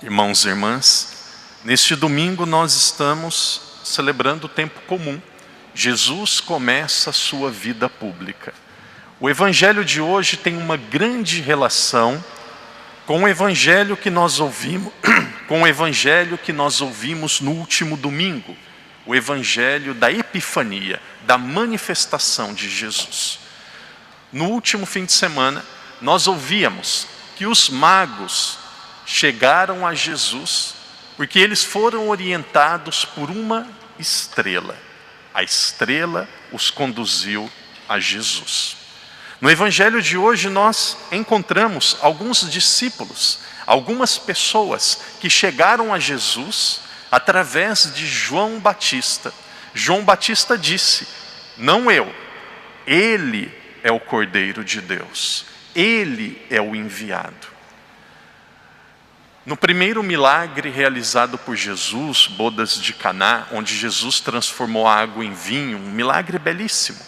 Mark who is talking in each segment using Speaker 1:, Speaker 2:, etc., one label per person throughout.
Speaker 1: Irmãos e irmãs, neste domingo nós estamos celebrando o tempo comum. Jesus começa a sua vida pública. O evangelho de hoje tem uma grande relação com o evangelho que nós ouvimos, no último domingo, o evangelho da Epifania, da manifestação de Jesus. No último fim de semana, nós ouvíamos que os magos chegaram a Jesus porque eles foram orientados por uma estrela. A estrela os conduziu a Jesus. No evangelho de hoje nós encontramos alguns discípulos, algumas pessoas que chegaram a Jesus através de João Batista. João Batista disse: não eu, ele é o Cordeiro de Deus, ele é o enviado. No primeiro milagre realizado por Jesus, bodas de Caná, onde Jesus transformou a água em vinho, um milagre belíssimo.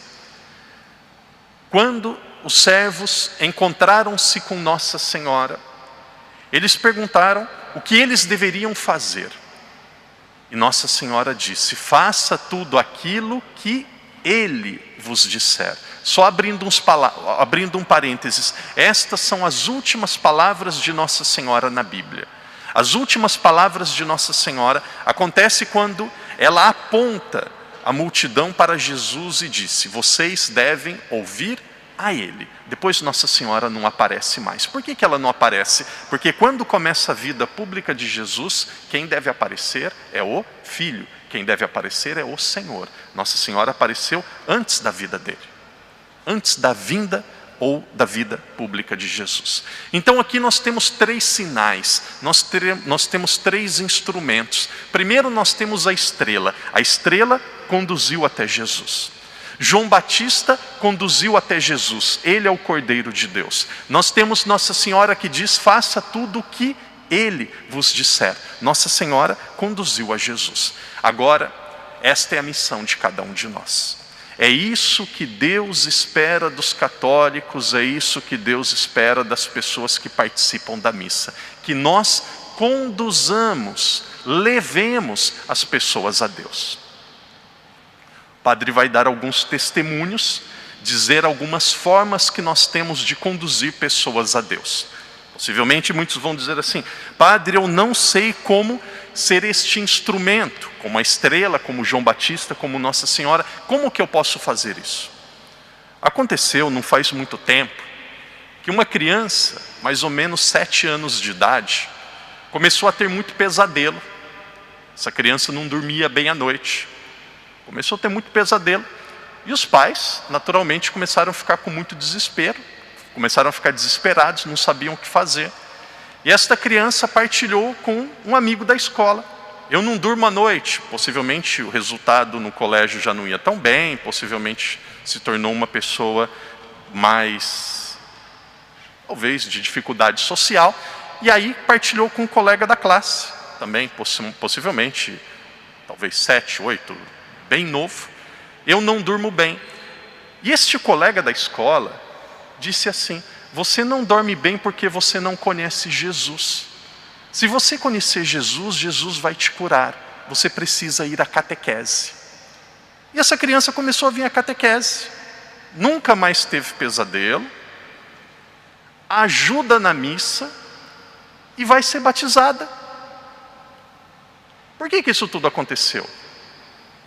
Speaker 1: Quando os servos encontraram-se com Nossa Senhora, eles perguntaram o que eles deveriam fazer. E Nossa Senhora disse: faça tudo aquilo que Ele vos disser. Só abrindo um parênteses, estas são as últimas palavras de Nossa Senhora na Bíblia. As últimas palavras de Nossa Senhora acontecem quando ela aponta a multidão para Jesus e disse: vocês devem ouvir a Ele. Depois Nossa Senhora não aparece mais. Por que ela não aparece? Porque quando começa a vida pública de Jesus, quem deve aparecer é o Filho. Quem deve aparecer é o Senhor. Nossa Senhora apareceu antes da vida dele, antes da vinda ou da vida pública de Jesus. Então aqui nós temos três sinais, nós temos três instrumentos. Primeiro nós temos a estrela conduziu até Jesus. João Batista conduziu até Jesus, ele é o Cordeiro de Deus. Nós temos Nossa Senhora que diz: faça tudo o que Ele vos disser. Nossa Senhora conduziu a Jesus. Agora, esta é a missão de cada um de nós. É isso que Deus espera dos católicos, é isso que Deus espera das pessoas que participam da missa. Que nós conduzamos, levemos as pessoas a Deus. O padre vai dar alguns testemunhos, dizer algumas formas que nós temos de conduzir pessoas a Deus. Possivelmente muitos vão dizer assim: padre, eu não sei como ser este instrumento, como a estrela, como João Batista, como Nossa Senhora, como que eu posso fazer isso? Aconteceu, não faz muito tempo, que uma criança, mais ou menos 7 anos de idade, começou a ter muito pesadelo. Essa criança não dormia bem à noite, começou a ter muito pesadelo, e os pais, naturalmente, começaram a ficar com muito desespero, começaram a ficar desesperados, não sabiam o que fazer. E esta criança partilhou com um amigo da escola: eu não durmo à noite. Possivelmente o resultado no colégio já não ia tão bem, possivelmente se tornou uma pessoa mais, talvez, de dificuldade social. E aí partilhou com um colega da classe, também possivelmente, talvez 7, 8, bem novo: eu não durmo bem. E este colega da escola disse assim: você não dorme bem porque você não conhece Jesus. Se você conhecer Jesus, Jesus vai te curar. Você precisa ir à catequese. E essa criança começou a vir à catequese. Nunca mais teve pesadelo, ajuda na missa e vai ser batizada. Por que isso tudo aconteceu?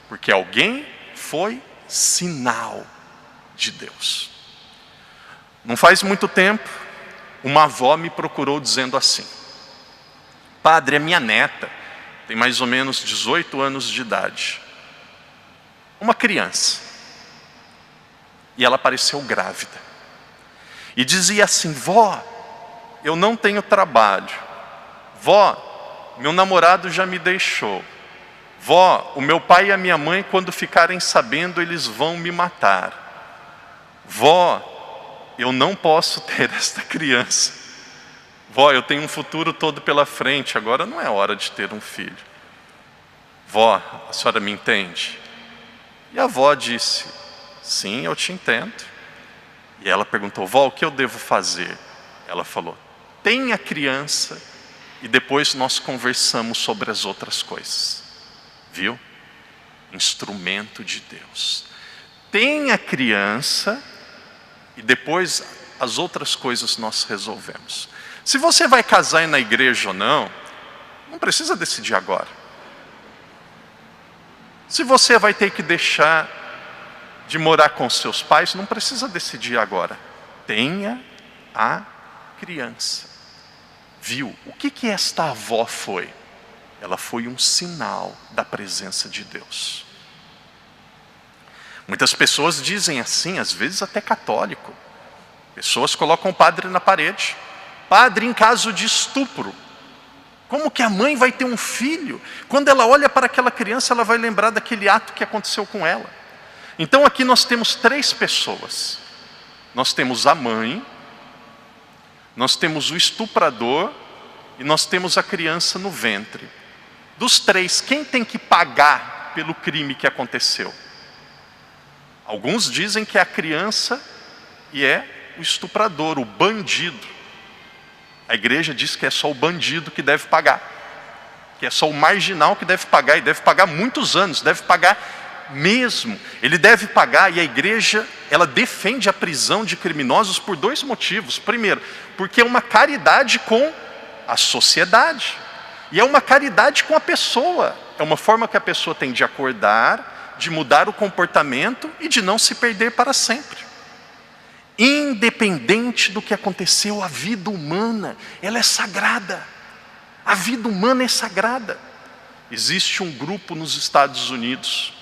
Speaker 1: Porque alguém foi sinal de Deus. Não faz muito tempo, uma avó me procurou dizendo assim: padre, a minha neta tem mais ou menos 18 anos de idade, uma criança, e ela apareceu grávida, e dizia assim: vó, eu não tenho trabalho, vó, meu namorado já me deixou, vó, o meu pai e a minha mãe, quando ficarem sabendo, eles vão me matar, vó, eu não posso ter esta criança. Vó, eu tenho um futuro todo pela frente, agora não é hora de ter um filho. Vó, a senhora me entende? E a avó disse: sim, eu te entendo. E ela perguntou: vó, o que eu devo fazer? Ela falou: tenha a criança e depois nós conversamos sobre as outras coisas. Viu? Instrumento de Deus. Tem a criança e depois as outras coisas nós resolvemos. Se você vai casar na igreja ou não, não precisa decidir agora. Se você vai ter que deixar de morar com seus pais, não precisa decidir agora. Tenha a criança. Viu? O que esta avó foi? Ela foi um sinal da presença de Deus. Muitas pessoas dizem assim, às vezes até católico. Pessoas colocam o padre na parede. Padre em caso de estupro. Como que a mãe vai ter um filho? Quando ela olha para aquela criança, ela vai lembrar daquele ato que aconteceu com ela. Então aqui nós temos 3 pessoas. Nós temos a mãe, nós temos o estuprador e nós temos a criança no ventre. Dos 3, quem tem que pagar pelo crime que aconteceu? Alguns dizem que é a criança e é o estuprador, o bandido. A igreja diz que é só o bandido que deve pagar, que é só o marginal que deve pagar, e deve pagar muitos anos, deve pagar mesmo. Ele deve pagar, e a igreja, ela defende a prisão de criminosos por 2 motivos. Primeiro, porque é uma caridade com a sociedade, e é uma caridade com a pessoa. É uma forma que a pessoa tem de acordar, de mudar o comportamento e de não se perder para sempre. Independente do que aconteceu, a vida humana, ela é sagrada. A vida humana é sagrada. Existe um grupo nos Estados Unidos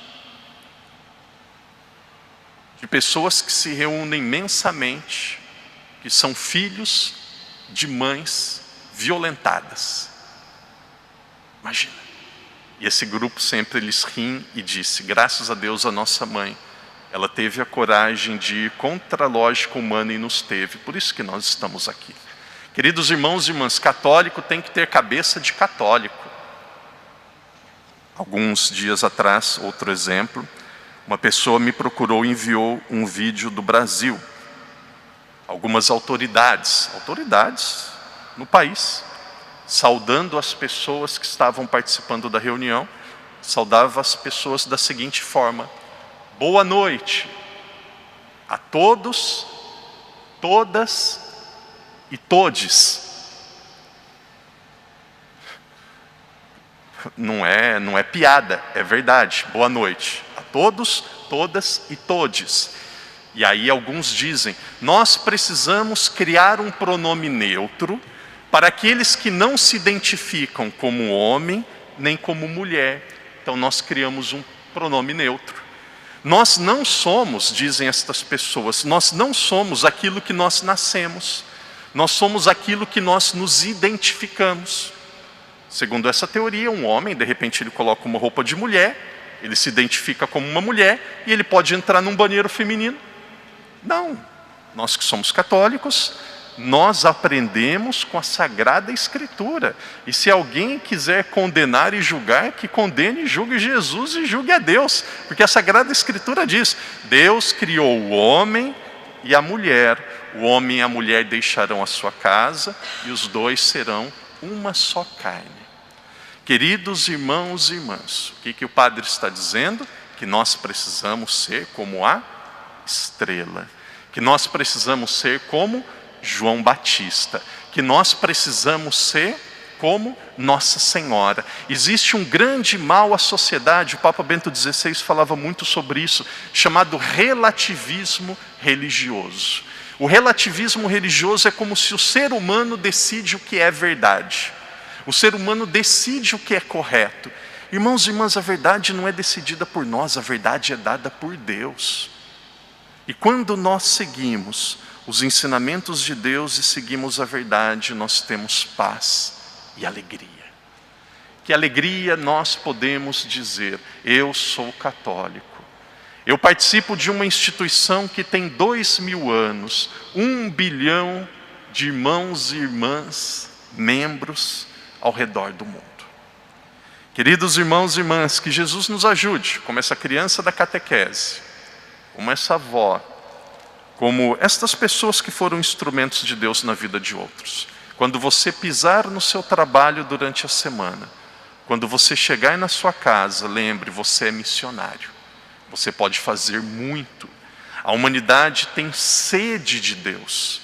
Speaker 1: de pessoas que se reúnem mensamente, que são filhos de mães violentadas. Imagina. E esse grupo sempre eles riem e disse, graças a Deus a nossa mãe, ela teve a coragem de ir contra a lógica humana e nos teve. Por isso que nós estamos aqui. Queridos irmãos e irmãs, católico tem que ter cabeça de católico. Alguns dias atrás, outro exemplo, uma pessoa me procurou e enviou um vídeo do Brasil. Algumas autoridades no país, saudando as pessoas que estavam participando da reunião, saudava as pessoas da seguinte forma: boa noite a todos, todas e todes. Não é piada, é verdade. Boa noite a todos, todas e todes. E aí alguns dizem, nós precisamos criar um pronome neutro para aqueles que não se identificam como homem nem como mulher. Então nós criamos um pronome neutro. Nós não somos, dizem estas pessoas, nós não somos aquilo que nós nascemos. Nós somos aquilo que nós nos identificamos. Segundo essa teoria, um homem, de repente ele coloca uma roupa de mulher, ele se identifica como uma mulher e ele pode entrar num banheiro feminino. Não, nós que somos católicos, nós aprendemos com a Sagrada Escritura. E se alguém quiser condenar e julgar, que condene e julgue Jesus e julgue a Deus. Porque a Sagrada Escritura diz, Deus criou o homem e a mulher. O homem e a mulher deixarão a sua casa e os 2 serão uma só carne. Queridos irmãos e irmãs, o que o padre está dizendo? Que nós precisamos ser como a estrela. Que nós precisamos ser como João Batista, que nós precisamos ser como Nossa Senhora. Existe um grande mal à sociedade, o Papa Bento XVI falava muito sobre isso, chamado relativismo religioso. O relativismo religioso é como se o ser humano decide o que é verdade. O ser humano decide o que é correto. Irmãos e irmãs, a verdade não é decidida por nós, a verdade é dada por Deus. E quando nós seguimos os ensinamentos de Deus e seguimos a verdade, nós temos paz e alegria. Que alegria nós podemos dizer, eu sou católico. Eu participo de uma instituição que tem 2000 anos, 1 bilhão de irmãos e irmãs, membros ao redor do mundo. Queridos irmãos e irmãs, que Jesus nos ajude, como essa criança da catequese, como essa avó, como estas pessoas que foram instrumentos de Deus na vida de outros. Quando você pisar no seu trabalho durante a semana, quando você chegar na sua casa, lembre, você é missionário. Você pode fazer muito. A humanidade tem sede de Deus.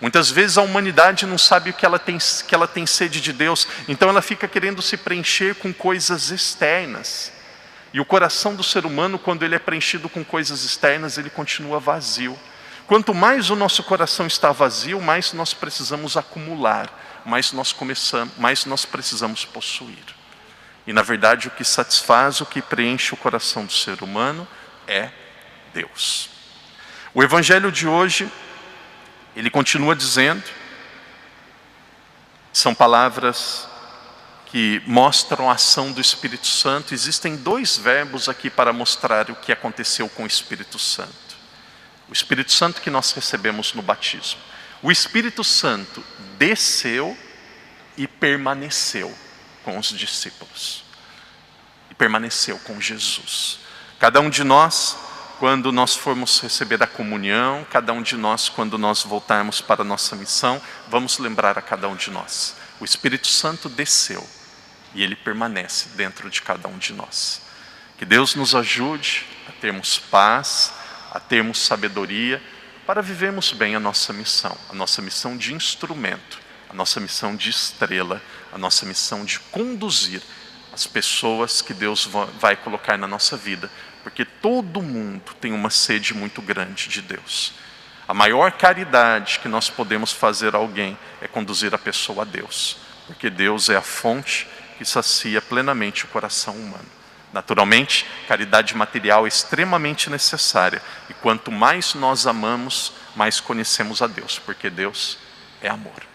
Speaker 1: Muitas vezes a humanidade não sabe que ela tem sede de Deus, então ela fica querendo se preencher com coisas externas. E o coração do ser humano, quando ele é preenchido com coisas externas, ele continua vazio. Quanto mais o nosso coração está vazio, mais nós precisamos acumular, mais nós precisamos possuir. E na verdade o que satisfaz, o que preenche o coração do ser humano é Deus. O evangelho de hoje, ele continua dizendo, são palavras que mostram a ação do Espírito Santo. Existem 2 verbos aqui para mostrar o que aconteceu com o Espírito Santo. O Espírito Santo que nós recebemos no batismo. O Espírito Santo desceu e permaneceu com os discípulos. E permaneceu com Jesus. Cada um de nós, quando nós formos receber a comunhão, cada um de nós, quando nós voltarmos para a nossa missão, vamos lembrar a cada um de nós. O Espírito Santo desceu e ele permanece dentro de cada um de nós. Que Deus nos ajude a termos paz, a termos sabedoria, para vivermos bem a nossa missão de instrumento, a nossa missão de estrela, a nossa missão de conduzir as pessoas que Deus vai colocar na nossa vida, porque todo mundo tem uma sede muito grande de Deus. A maior caridade que nós podemos fazer a alguém é conduzir a pessoa a Deus, porque Deus é a fonte que sacia plenamente o coração humano. Naturalmente, caridade material é extremamente necessária, e quanto mais nós amamos, mais conhecemos a Deus, porque Deus é amor.